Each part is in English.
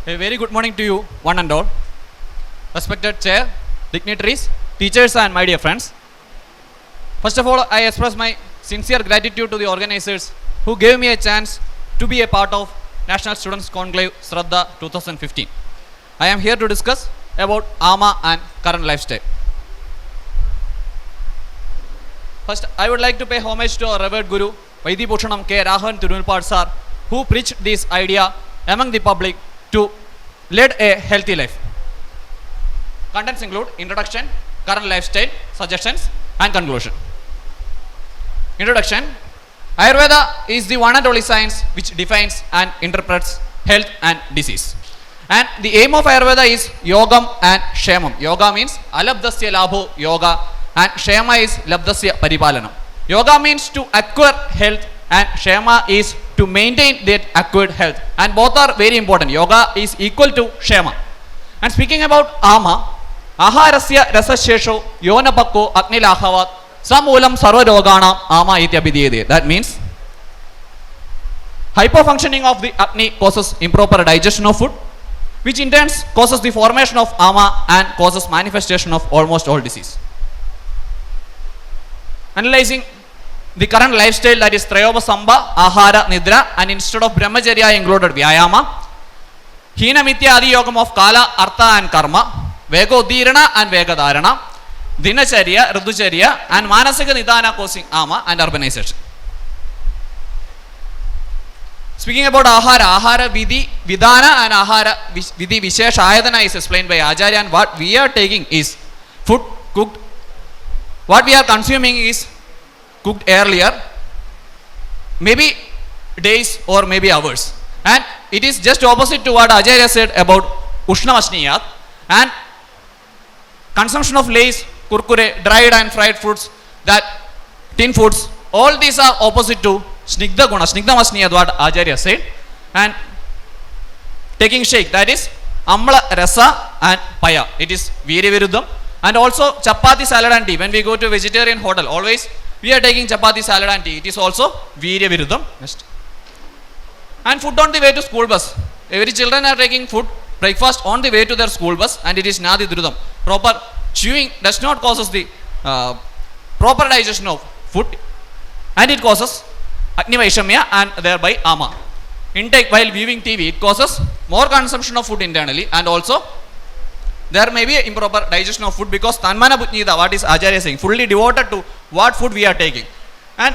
A very good morning to you, one and all. Respected chair, dignitaries, teachers, and my dear friends. First of all, I express my sincere gratitude to the organizers who gave me a chance to be a part of National Students Conclave Shraddha 2015. I am here to discuss about AMA and current lifestyle. First, I would like to pay homage to our revered Guru, Vaidibhushanam K. Rahan Tirunelpad sir, who preached this idea among the public to lead a healthy life. Contents include introduction, current lifestyle, suggestions, and conclusion. Introduction. Ayurveda is the one and only science which defines and interprets health and disease. And the aim of Ayurveda is yogam and kshemam. Yoga means alabdasya labho yoga, and kshema is labdasya paripalanam. Yoga means to acquire health, and kshema is to maintain that acquired health, and both are very important. Yoga is equal to kshema. And speaking about ama, aharasya rasashesho yonapakko agnilahavat samulam sarvarogana ama ityabhidiyate. That means hyperfunctioning of the agni causes improper digestion of food, which in turn causes the formation of ama and causes manifestation of almost all disease. Analyzing the current lifestyle, that is Trayopasamba, Ahara, Nidra, and instead of Brahmacharya included Vyayama, Hina Mitya Adi Yogam of Kala, Artha and Karma, Vegodhirana and Vegadharana, Dinacharya, Ritucharya, and Manasika Nidana causing Ama and urbanization. Speaking about Ahara, Ahara Vidhi, Vidhana and Ahara Vidhi Vishesh Ayadana is explained by Acharya, and what we are taking is food cooked. What we are consuming is cooked earlier, maybe days or maybe hours, and it is just opposite to what Acharya said about Ushna Vashniyat, and consumption of lays, kurkure, dried and fried foods, that tin foods, all these are opposite to Snigdha Guna, Snigdha Vashniyat, what Acharya said. And taking shake, that is Amla Rasa and Paya, it is Veera Viruddham. And also chapati, salad and tea. When we go to vegetarian hotel, always we are taking chapati, salad and tea. It is also Veera Viruddham. Next. And food on the way to school bus. Every children are taking food, breakfast on the way to their school bus, and it is Nadi Drudam. Proper chewing does not causes the proper digestion of food, and it causes Agni Vaishamya and thereby Ama. Intake while viewing TV, it causes more consumption of food internally, and also there may be improper digestion of food because Tanmana Bhutnida, what is Acharya saying, fully devoted to what food we are taking. And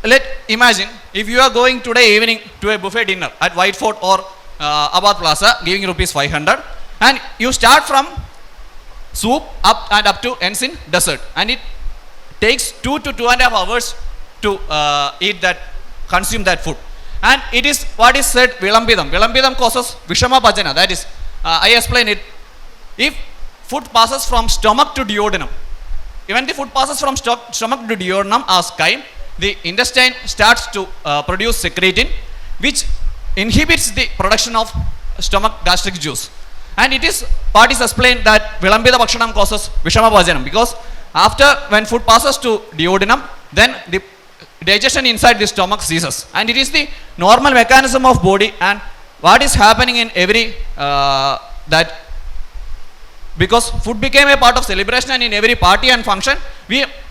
let imagine if you are going today evening to a buffet dinner at White Fort or Abad Plaza, giving rupees 500, and you start from soup up to ends in dessert, and it takes 2 to 2.5 hours to consume that food. And it is what is said Vilambidam. Vilambidam causes Vishama Bhajana, that is, I explain it. If food passes from stomach to duodenum, even the food passes from stomach to duodenum as chyme, the intestine starts to produce secretin, which inhibits the production of stomach gastric juice. And it is part is explained that Vilambita Bhakshanam causes Vishama Bhajanam, because after when food passes to duodenum, then the digestion inside the stomach ceases. And it is the normal mechanism of body, and what is happening in every that because food became a part of celebration, and in every party and function,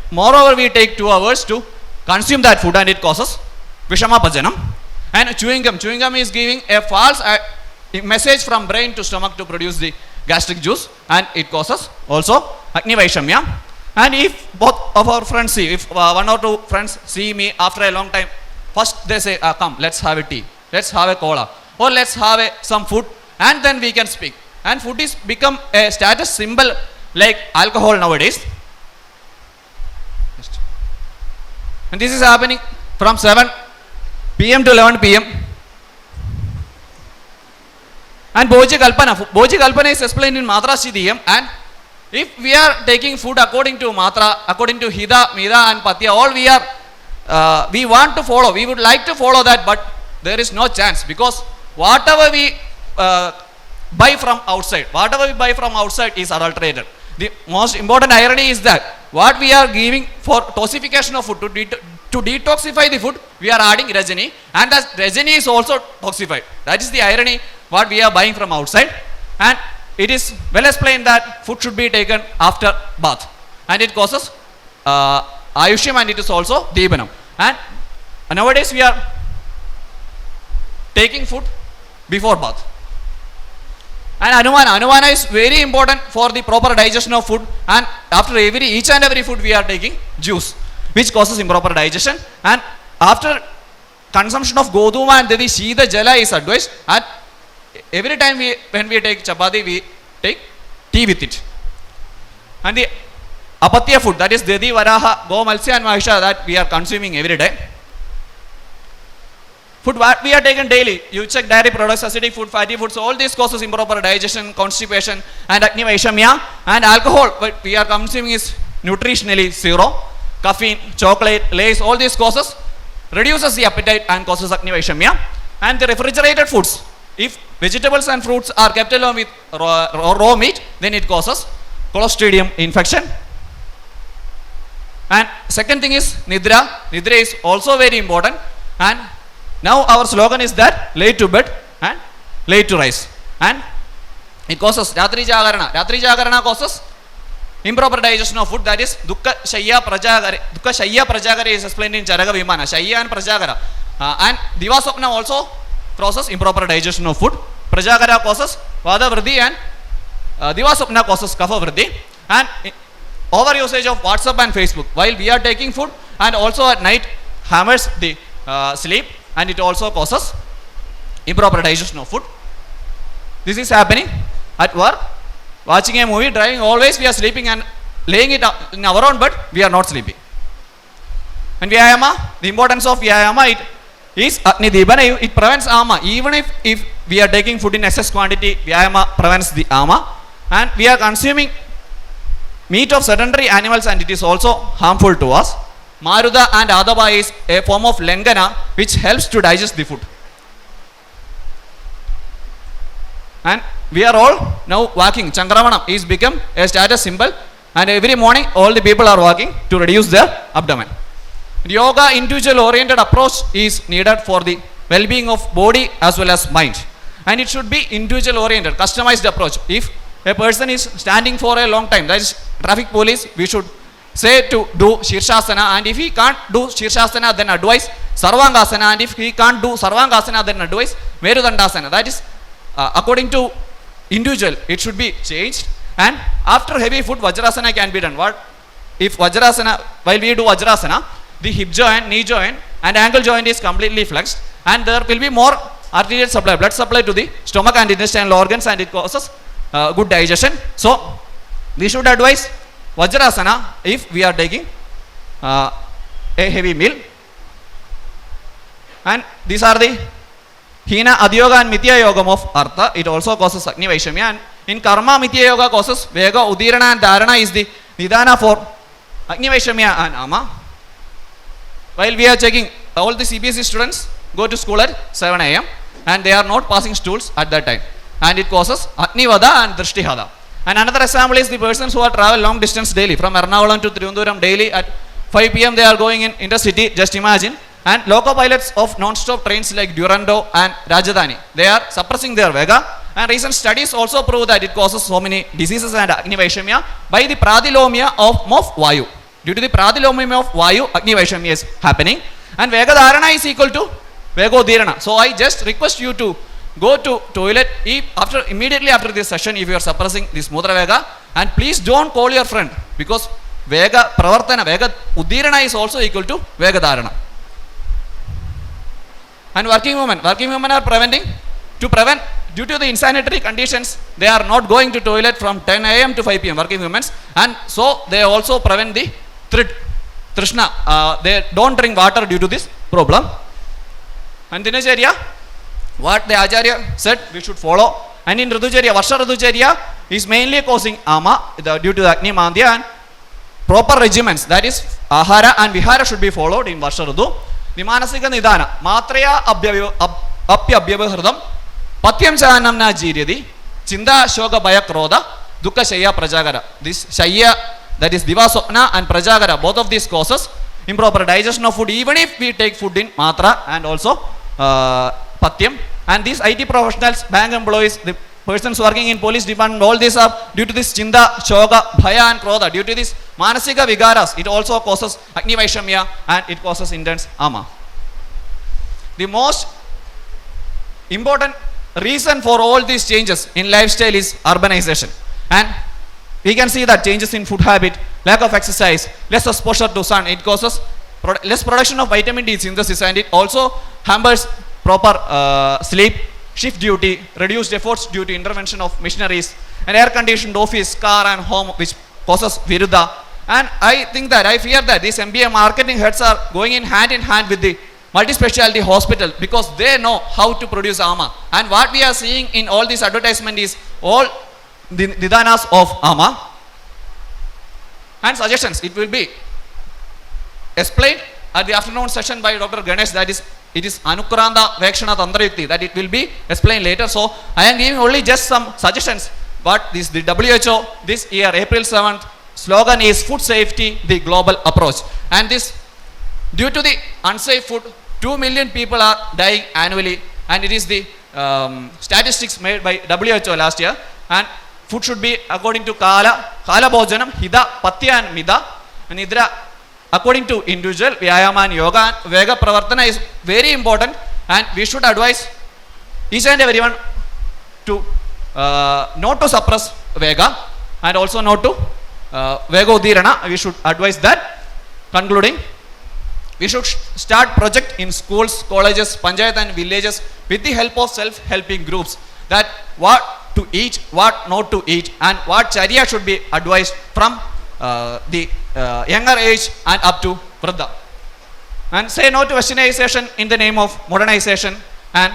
moreover we take 2 hours to consume that food, and it causes Vishama Bhajanam. And chewing gum is giving a false message from brain to stomach to produce the gastric juice, and it causes also Agni Vaishamya. And if both of our friends see, if 1 or 2 friends see me after a long time, first they say, come, let's have a tea, let's have a cola, or let's have some food, and then we can speak. And food is become a status symbol like alcohol nowadays. And this is happening from 7 p.m. to 11 p.m. And Bhoji Kalpana is explained in Matra Siddhiyam. And if we are taking food according to Matra, according to Hida, Mida and Patya, all we want to follow, we would like to follow that, but there is no chance, because whatever we buy from outside is adulterated. The most important irony is that what we are giving for toxification of food, to detoxify the food, we are adding Rajani, and that Rajani is also toxified. That is the irony what we are buying from outside, and it is well explained that food should be taken after bath, and it causes ayushyam, and it is also deepanam. And nowadays we are taking food before bath. And Anumana is very important for the proper digestion of food, and after each and every food we are taking juice, which causes improper digestion. And after consumption of Goduma and Dedi, Shida Jala is advised, and every time when we take chapati, we take tea with it. And the apatya food, that is Dedi, Varaha, Go, Malsya and Mahisha, that we are consuming every day. Food what we are taking daily, you check dairy products, acidic food, fatty foods, all these causes improper digestion, constipation and Agni Vaishamya. And alcohol what we are consuming is nutritionally zero. Caffeine, chocolate, lace, all these causes reduces the appetite and causes Agni Vaishamya. And the refrigerated foods, if vegetables and fruits are kept along with raw meat, then it causes Clostridium infection. And second thing is Nidra. Nidra is also very important. And now our slogan is that late to bed and late to rise, and it causes Ratri Jagarana. Ratri Jagarana causes improper digestion of food, that is Dukkha Shayya Prajagara. Dukkha Shayya Prajagara is explained in Charaga Vimana. Shayya and Prajagara. And Divaswapna also causes improper digestion of food. Prajagara causes Vada Vriddhi, and Divaswapna causes Kapha Vriddhi. And over usage of WhatsApp and Facebook while we are taking food, and also at night hammers the sleep, and it also causes improper digestion of food. This is happening at work, watching a movie, driving, always we are sleeping and laying it in our own bed, we are not sleeping. And Vyayama, the importance of Vyayama, it is Agni Deepana, it prevents Ama. Even if we are taking food in excess quantity, Vyayama prevents the Ama. And we are consuming meat of sedentary animals, and it is also harmful to us. Maruda and Adaba is a form of Lengana which helps to digest the food. And we are all now walking. Chankravanam is become a status symbol, and every morning all the people are walking to reduce their abdomen. Yoga individual oriented approach is needed for the well-being of body as well as mind, and it should be individual oriented, customized approach. If a person is standing for a long time, that is traffic police, we should say to do Shirshasana, and if he can't do Shirshasana, then advise Sarvangasana, and if he can't do Sarvangasana, then advise Merudandasana. That is according to individual, it should be changed. And after heavy foot, Vajrasana can be done. What if Vajrasana, while we do Vajrasana, the hip joint, knee joint and ankle joint is completely flexed, and there will be more arterial supply, blood supply to the stomach and intestinal organs, and it causes good digestion. So we should advise Vajrasana if we are taking a heavy meal. And these are the Hina, Adyoga and Mithya Yogam of Artha. It also causes Agni Vaishamya. And in Karma, Mithya Yoga causes Vega, Udirana and Dharana is the Nidana for Agni Vaishamya and Ama. While we are checking, all the CBSE students go to school at 7 a.m. and they are not passing stools at that time. And it causes Agni Vada and Drishtihada. And another example is the persons who are travel long distance daily from Ernakulam to Trivandrum daily at 5 p.m. they are going in intercity, just imagine. And loco pilots of non-stop trains like Durando and Rajdhani, they are suppressing their Vega. And recent studies also prove that it causes so many diseases and Agni Vaishamya by the Pradilomia of Vayu. Due to the Pradilomia of Vayu, Agni Vaishamya is happening. And Vega Dharana is equal to Vegodhirana. So I just request you to go to toilet immediately after this session if you are suppressing this Mudra Vega. And please don't call your friend, because Vega Pravartana, Vega Udhirana is also equal to Vega Dharana. And working women are to prevent due to the insanitary conditions, they are not going to toilet from 10 a.m. to 5 p.m. working women, and so they also prevent the Trishna. They don't drink water due to this problem. And Dinacharya, what the Acharya said we should follow. And in Ridhucharya, Varsha Ridhucharya is mainly causing Ama due to the Agni Mandya, and proper regimens, that is Ahara and Vihara, should be followed in Varsha Ridhu. The Manasika Nidana, Matraya Apyabhyavahridam, Patyam Chanam Na Jiryadi, Chinda Shoga Baya Krodha, Dukkha Shayya Prajagara. This Shayya, that is Divaswapna and Prajagara, both of these causes improper digestion of food, even if we take food in Matra and also Patyam. And these IT professionals, bank employees, the persons working in police department, all these are due to this chinda, shoga, bhaya and krodha. Due to this manasika vigaras, it also causes Agni Vaishamya and it causes intense ama. The most important reason for all these changes in lifestyle is urbanization. And we can see that changes in food habit, lack of exercise, less exposure to sun, it causes less production of vitamin D synthesis, and it also hampers proper sleep, shift duty, reduced efforts due to intervention of machineries, and air conditioned office, car and home, which causes viruddha. And I fear that these MBA marketing heads are going in hand with the multi-specialty hospital, because they know how to produce ama. And what we are seeing in all these advertisement is all the nidhanas of ama. And suggestions, it will be explained at the afternoon session by Dr. Ganesh, that is, it is Anukranta Vekshana Tantra Yukti, that it will be explained later. So I am giving only just some suggestions. But this, the WHO this year, April 7th, slogan is food safety, the global approach. And this, due to the unsafe food, 2 million people are dying annually, and it is the statistics made by WHO last year. And food should be according to Kala Bhojanam, Hida, Patya and Mida, and Nidra according to individual, Vyayama and Yoga, and Vega Pravartana is very important, and we should advise each and everyone to not to suppress Vega, and also not to Vega Udirana. We should advise that. Concluding, we should start project in schools, colleges, panchayat and villages with the help of self-helping groups, that what to eat, what not to eat, and what charya should be advised from the younger age and up to Vriddha. And say no to westernization in the name of modernization, and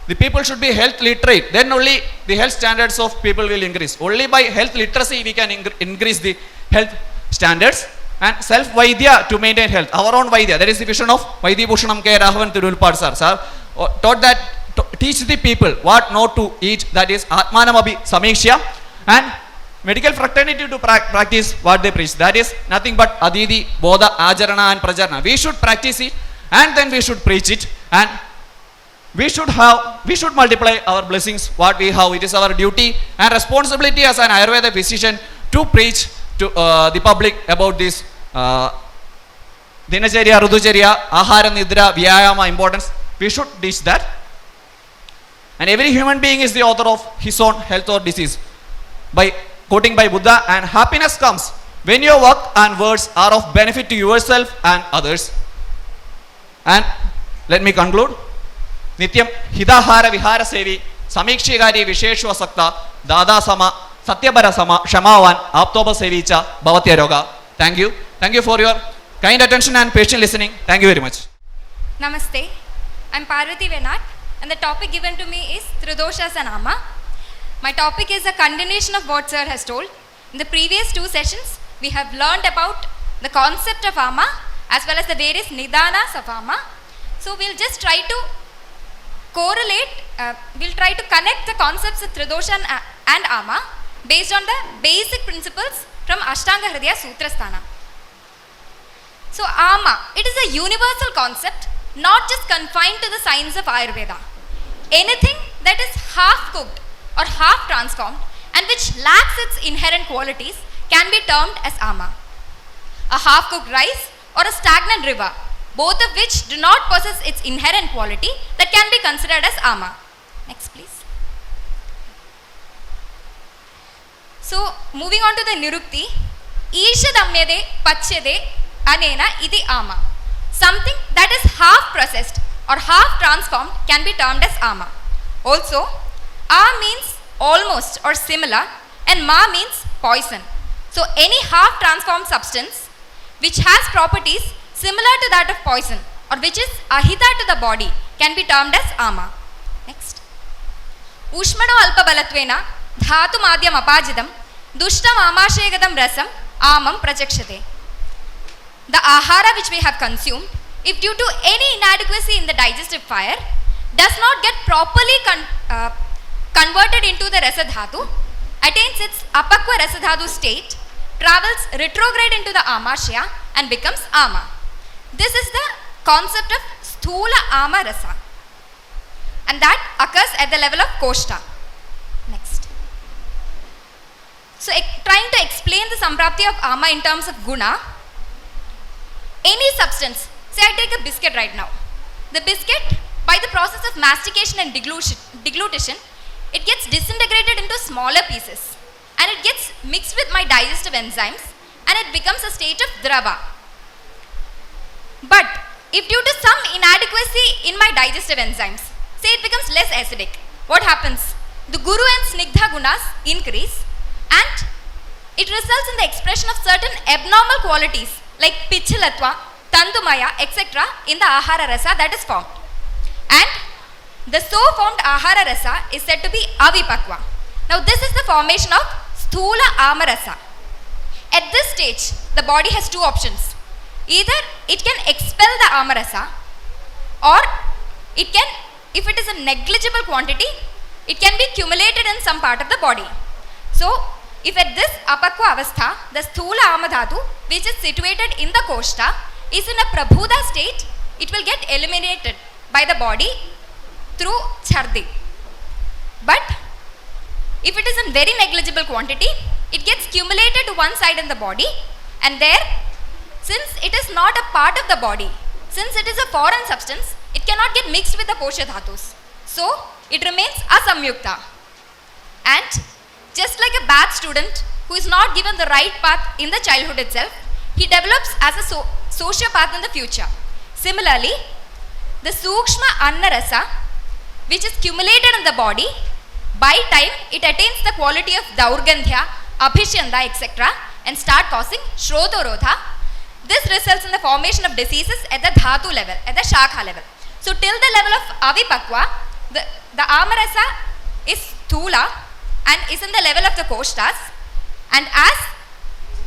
the people should be health literate, then only the health standards of people will increase. Only by health literacy we can increase the health standards. And self-Vaidya to maintain health, our own Vaidya, that is the vision of Vaidya Bhushanam K. Raghavan Tirulpad sir. Taught that, teach the people what not to eat, that is Atmanamabhi Samiksha, and medical fraternity to practice what they preach, that is nothing but Aditi, Bodha, Ajarana and Prajarana. We should practice it, and then we should preach it, and we should multiply our blessings what we have. It is our duty and responsibility as an Ayurveda physician to preach to the public about this Dinacharya, Ruducharya, Ahara, Nidra, Vyayama importance. We should teach that. And every human being is the author of his own health or disease. By quoting by Buddha, and happiness comes when your work and words are of benefit to yourself and others. And let me conclude. Nityam Hidahara Vihara Sevi Samikshigari Visheshwa Sakta Dada Sama Satyabara Sama Shamavan Aptoba Sevicha Bhavatya Roga. Thank you. Thank you for your kind attention and patient listening. Thank you very much. Namaste. I am Parvati Venat, and the topic given to me is Tridoshas and Ama. My topic is a continuation of what sir has told. In the previous 2 sessions, we have learned about the concept of Ama as well as the various Nidhanas of Ama. So we'll just try to correlate, we'll try to connect the concepts of Tridosha and Ama based on the basic principles from Ashtanga Hridaya Sutrasthana. So Ama, it is a universal concept, not just confined to the science of Ayurveda. Anything that is half cooked or half transformed and which lacks its inherent qualities can be termed as Ama. A half cooked rice or a stagnant river, both of which do not possess its inherent quality, that can be considered as Ama. Next please. So moving on to the Nirukti, Ishadamyade Pachyade Anena Idi Ama. Something that is half processed or half transformed can be termed as Ama. Also, A means almost or similar, and Ma means poison. So any half transformed substance which has properties similar to that of poison or which is ahita to the body can be termed as Ama. Next. Ushmano alpabalattvena dhatu madhyam apajidam dushtam amashegadam rasam amam prajakshate. The ahara which we have consumed, if due to any inadequacy in the digestive fire, does not get properly converted into the rasadhatu, attains its apakva rasadhatu state, travels retrograde into the amashya and becomes Ama. This is the concept of Sthula Ama Rasa. and that occurs at the level of koshta. Next. So trying to explain the samprapti of ama in terms of guna, any substance, say I take a biscuit right now. The biscuit, by the process of mastication and deglutition, it gets disintegrated into smaller pieces and it gets mixed with my digestive enzymes and it becomes a state of drava. But if due to some inadequacy in my digestive enzymes, say it becomes less acidic, what happens? The guru and snigdha gunas increase and it results in the expression of certain abnormal qualities like pichilatva, tandumaya, etc. in the ahara rasa that is formed. And the so formed ahara rasa is said to be avipakva. Now this is the formation of sthula amarasa. At this stage, the body has two options. Either it can expel the amarasa or it can, if it is a negligible quantity, it can be accumulated in some part of the body. So if at this apakva avastha, the sthula amadhatu which is situated in the koshta is in a prabhuda state, it will get eliminated by the body through chardi. But if it is in very negligible quantity, it gets accumulated to one side in the body and there, since it is not a part of the body, since it is a foreign substance, it cannot get mixed with the posha dhatus. So it remains asamyukta. And just like a bad student who is not given the right path in the childhood itself, he develops as a sociopath in the future. Similarly, the sukshma annarasa, which is accumulated in the body, by time it attains the quality of daurgandhya, abhishanda, etc. and start causing shrotorodha. This results in the formation of diseases at the dhatu level, at the shakha level. So till the level of avipakva, the amarasa is sthula and is in the level of the koshtas, and as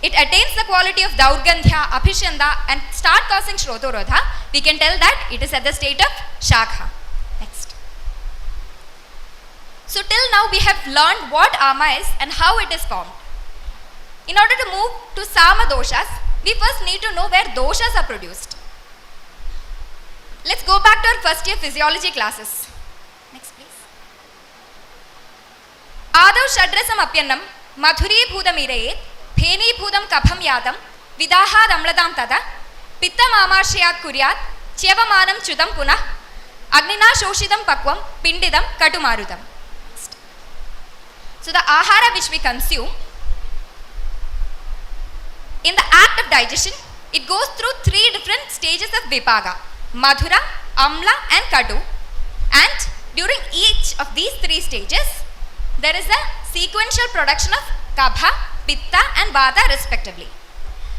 it attains the quality of daurgandhya, abhishanda and start causing shrotorodha, we can tell that it is at the state of shakha. Next. So till now we have learned what ama is and how it is formed. In order to move to sama doshas, we first need to know where doshas are produced. Let's go back to our first year physiology classes. Next please. Adav shadrasam apyannam madhuri bhudam irayet pheni bhudam kapham yadam vidahad amladam tada pittam amarshayat kuryat chevamanam chudam punah agnina shoshidam pakvam pindidam katumarudam. So the ahara which we consume, in the act of digestion, it goes through three different stages of vipaga: madhura, amla and kadu. And during each of these three stages, there is a sequential production of kabha, pitta and vata respectively.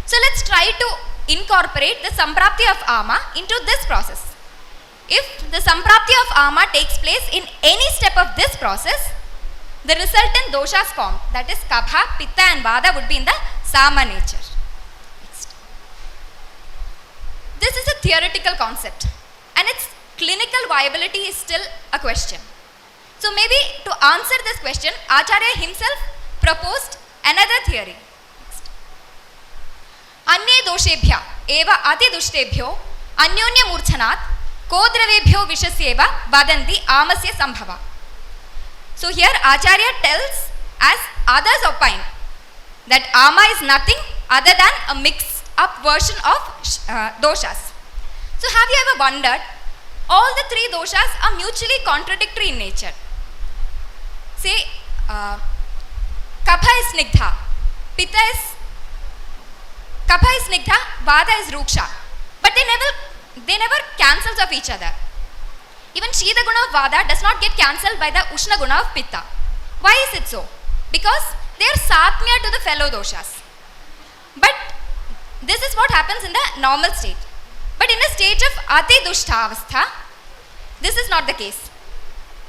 So let's try to incorporate the samprapti of ama into this process. If the samprapti of ama takes place in any step of this process, the resultant doshas formed, that is kabha, pitta and vata, would be in the sama nature. This is a theoretical concept and its clinical viability is still a question. So maybe to answer this question, Acharya himself proposed another theory. Next. Anye doshebhya eva ati dushtebhyo anyonya murchanat kodravebhyo vishasyeva vadanti amasya sambhava. So here Acharya tells, as others opine, that ama is nothing other than a mix up version of doshas. So have you ever wondered, all the three doshas are mutually contradictory in nature. Say kapha is snigdha, pitta is snigdha, vata is ruksha, but they never cancels off each other. Even shita guna of vata does not get cancelled by the ushna guna of pitta. Why is it so? Because they are satmya to the fellow doshas. But this is what happens in the normal state. But in a state of ati dushtavastha, this is not the case.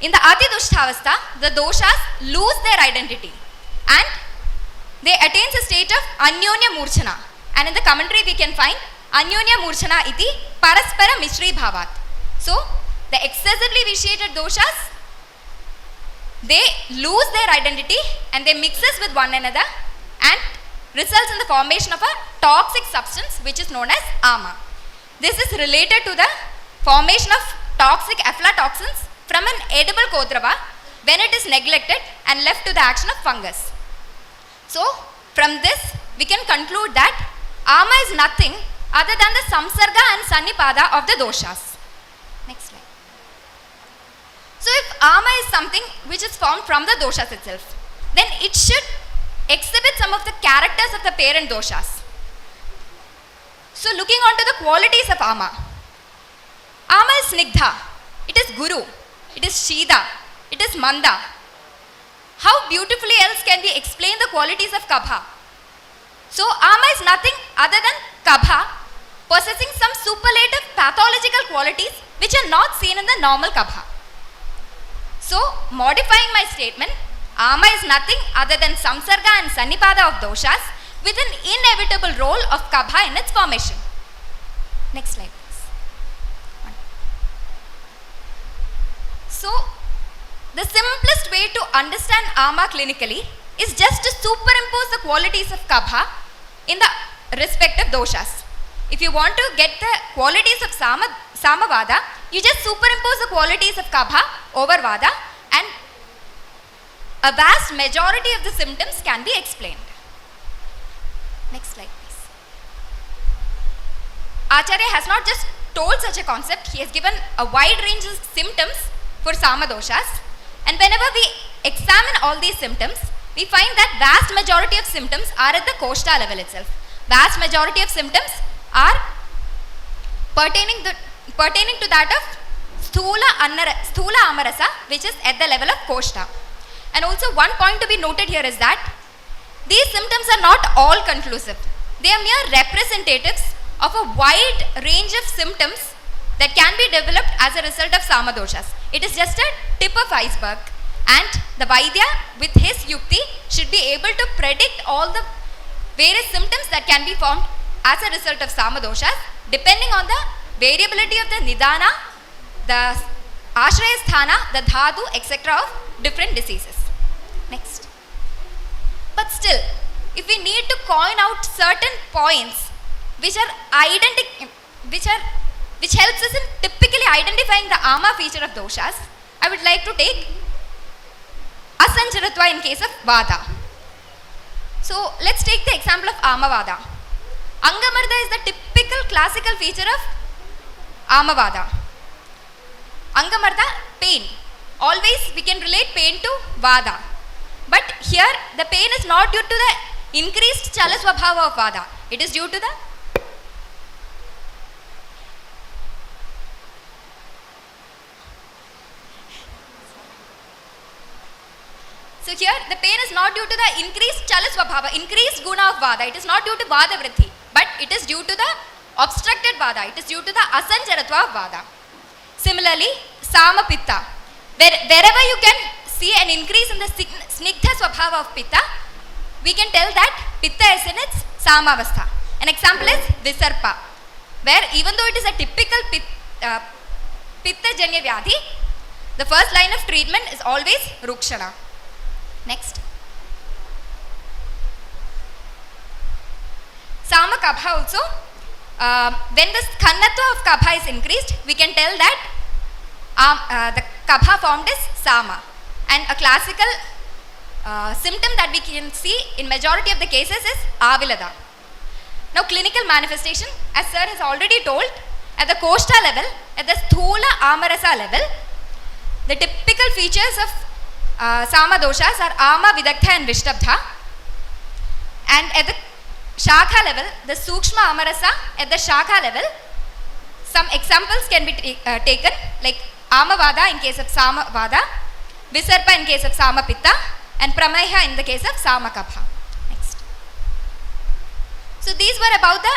In the ati dushtavastha, the doshas lose their identity and they attain a state of anyonya murchana. And in the commentary we can find anyonya murchana iti paraspara mishri bhavat. So the excessively vitiated doshas, they lose their identity and they mixes with one another and results in the formation of a toxic substance which is known as ama. This is related to the formation of toxic aflatoxins from an edible kodrava when it is neglected and left to the action of fungus. So, from this we can conclude that ama is nothing other than the samsarga and sannipada of the doshas. Next slide. So, if ama is something which is formed from the doshas itself, then it should exhibit some of the characters of the parent doshas. So, looking on to the qualities of ama. Ama is snigdha, it is guru, it is shida, it is manda. How beautifully else can we explain the qualities of kabha? So, ama is nothing other than kabha possessing some superlative pathological qualities which are not seen in the normal kabha. So, modifying my statement, ama is nothing other than samsarga and sannipada of doshas with an inevitable role of kabha in its formation. Next slide, please. So, the simplest way to understand ama clinically is just to superimpose the qualities of kabha in the respective doshas. If you want to get the qualities of samavada, you just superimpose the qualities of kabha over vada and a vast majority of the symptoms can be explained. Next slide, please. Acharya has not just told such a concept, he has given a wide range of symptoms for sama doshas, and whenever we examine all these symptoms, we find that vast majority of symptoms are at the koshta level itself. Vast majority of symptoms are pertaining to that of sthula amarasa, which is at the level of koshta. And also one point to be noted here is that these symptoms are not all conclusive. They are mere representatives of a wide range of symptoms that can be developed as a result of sama doshas. It is just a tip of iceberg, and the Vaidya with his yukti should be able to predict all the various symptoms that can be formed as a result of sama doshas depending on the variability of the nidana, the ashraya sthana, the dhatu, etc. of different diseases. Next. But still, if we need to coin out certain points which helps us in typically identifying the ama feature of doshas, I would like to take asancharatva in case of vada. So let's take the example of amavada. Angamarda is the typical classical feature of amavada. Angamarda, pain. Always we can relate pain to vada. But here the pain is not due to the increased chala swabhava of vada. It is due to the So here the pain is not due to the increased chala swabhava, increased guna of vada. It is not due to vada vritti, but it is due to the obstructed vada. It is due to the asancharatva of vada. Similarly, sama pitta. Wherever you can see an increase in the snigdha swabhava of pitta, we can tell that pitta is in its samavastha. An example is visarpa, where even though it is a typical pitta janya vyadhi, the first line of treatment is always rukshana. Next. Sama kabha also, when the skannatva of kabha is increased, we can tell that the kabha formed is sama. And a classical symptom that we can see in majority of the cases is avilada. Now clinical manifestation, as sir has already told, at the koshta level, at the sthula amarasa level, the typical features of sama doshas are ama, vidagdha and vishtabdha. And at the shakha level, the sukshma amarasa, at the shakha level, some examples can be taken like amavada in case of sama vada, visarpa in case of sama pitta, and prameha in the case of sama kapha. Next. So these were about the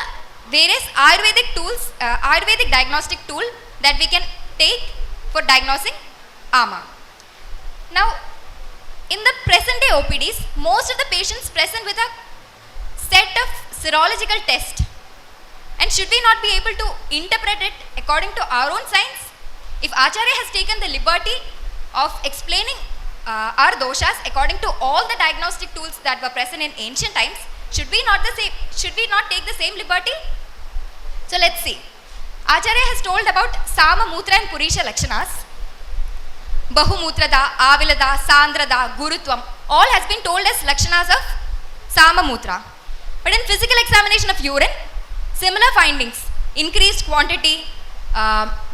various Ayurvedic tools, Ayurvedic diagnostic tool that we can take for diagnosing ama. Now, in the present day OPDs, most of the patients present with a set of serological tests, and should we not be able to interpret it according to our own science? If Acharya has taken the liberty of explaining our doshas according to all the diagnostic tools that were present in ancient times, should we not take the same liberty? So let's see. Acharya has told about Sama, Mutra and Purisha Lakshanas. Bahumutrada, Avilada, Sandrada, Gurutvam, all has been told as Lakshanas of Samamutra. But in physical examination of urine, similar findings, increased quantity,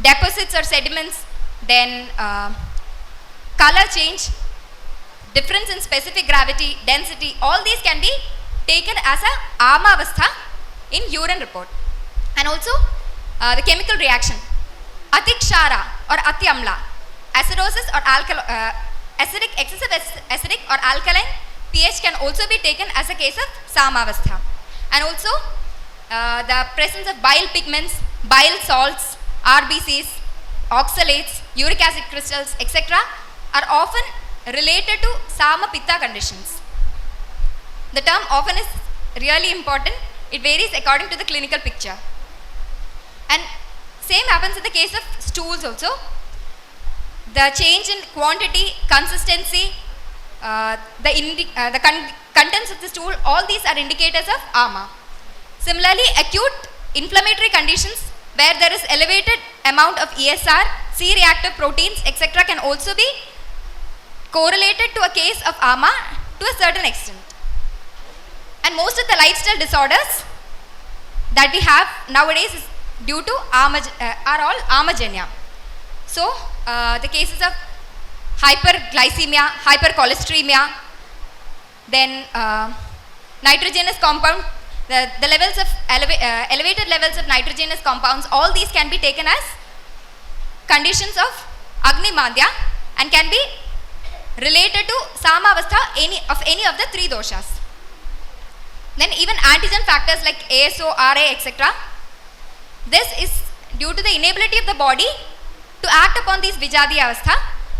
deposits or sediments, then color change, difference in specific gravity, density, all these can be taken as a Amavastha in urine report. And also the chemical reaction, Atikshara or Atyamla, acidosis or acidic, excessive acidic or alkaline pH can also be taken as a case of Samavastha. And also the presence of bile pigments, bile salts, RBCs, oxalates, uric acid crystals, etc. are often related to Sama-Pitta conditions. The term often is really important. It varies according to the clinical picture. And same happens in the case of stools also. The change in quantity, consistency, the contents of the stool, all these are indicators of AMA. Similarly, acute inflammatory conditions where there is elevated amount of ESR, C-reactive proteins, etc. can also be correlated to a case of AMA to a certain extent. And most of the lifestyle disorders that we have nowadays is due to are all amagenia. So the cases of hyperglycemia, hypercholesteremia, then nitrogenous compound, the levels of elevated levels of nitrogenous compounds, all these can be taken as conditions of Agni Mandya and can be related to Samavastha of any of the three doshas. Then even antigen factors like ASO, RA, etc. This is due to the inability of the body to act upon these Vijadi Avastha.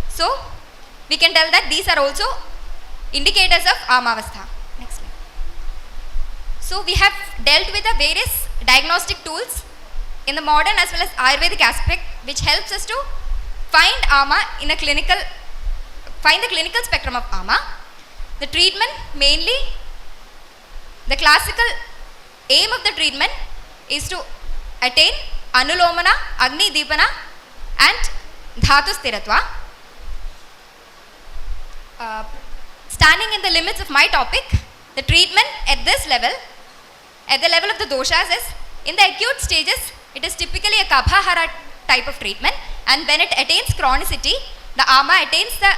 So we can tell that these are also indicators of Amavastha. Next slide. So we have dealt with the various diagnostic tools in the modern as well as Ayurvedic aspect, which helps us to find AMA in a clinical, find the clinical spectrum of AMA. The treatment mainly, the classical aim of the treatment is to attain Anulomana, Agni Deepana and Dhatu Stiratva. Standing in the limits of my topic, the treatment at this level, at the level of the doshas is, in the acute stages, it is typically a Kabhahara type of treatment, and when it attains chronicity, the AMA attains the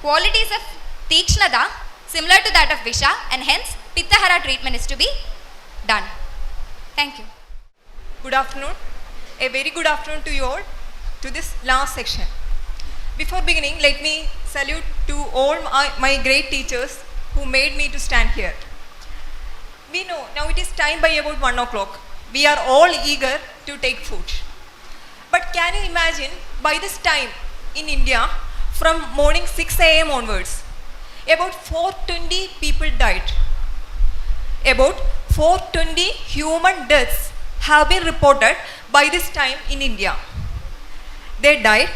qualities of Tikshnada similar to that of Visha, and hence Pittahara treatment is to be done. Thank you. Good afternoon. A very good afternoon to you all, to this last section. Before beginning, let me salute to all my great teachers who made me to stand here. We know now it is time by about 1 o'clock. We are all eager to take food. But can you imagine, by this time in India, from morning 6 a.m. onwards, about 420 people died. About 420 human deaths have been reported by this time in India. They died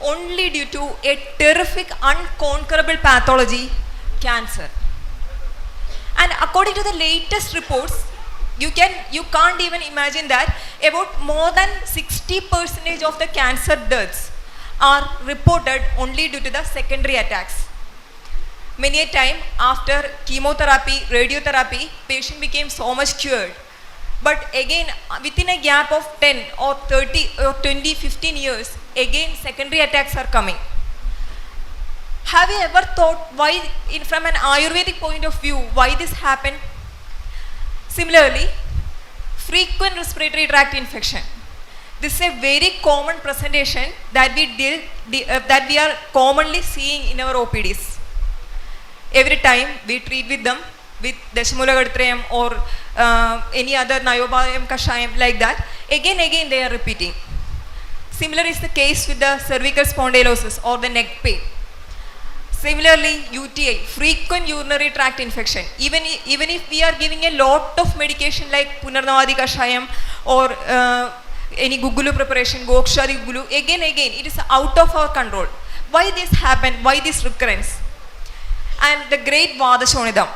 only due to a terrific, unconquerable pathology, cancer. And according to the latest reports, you can't even imagine that about more than 60% of the cancer deaths are reported only due to the secondary attacks. Many a time after chemotherapy, radiotherapy, patient became so much cured. But again, within a gap of 10 or 30 or 20, 15 years, again secondary attacks are coming. Have you ever thought why, from an Ayurvedic point of view, why this happened? Similarly, frequent respiratory tract infection. This is a very common presentation that we are commonly seeing in our OPDs. Every time we treat with them with Dashamulagadtrayam or any other Nayobhayam Kashayam like that, again they are repeating. Similar is the case with the cervical spondylosis or the neck pain. Similarly, UTI, frequent urinary tract infection. Even if we are giving a lot of medication like Punarnavadi Kashayam or any Gugulu preparation, Gokshari Gugulu, again it is out of our control. Why this happened? Why this recurrence? And the great Vadashonidam,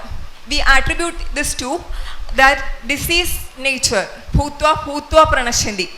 we attribute this to that disease nature, Bhutva Pranashandi.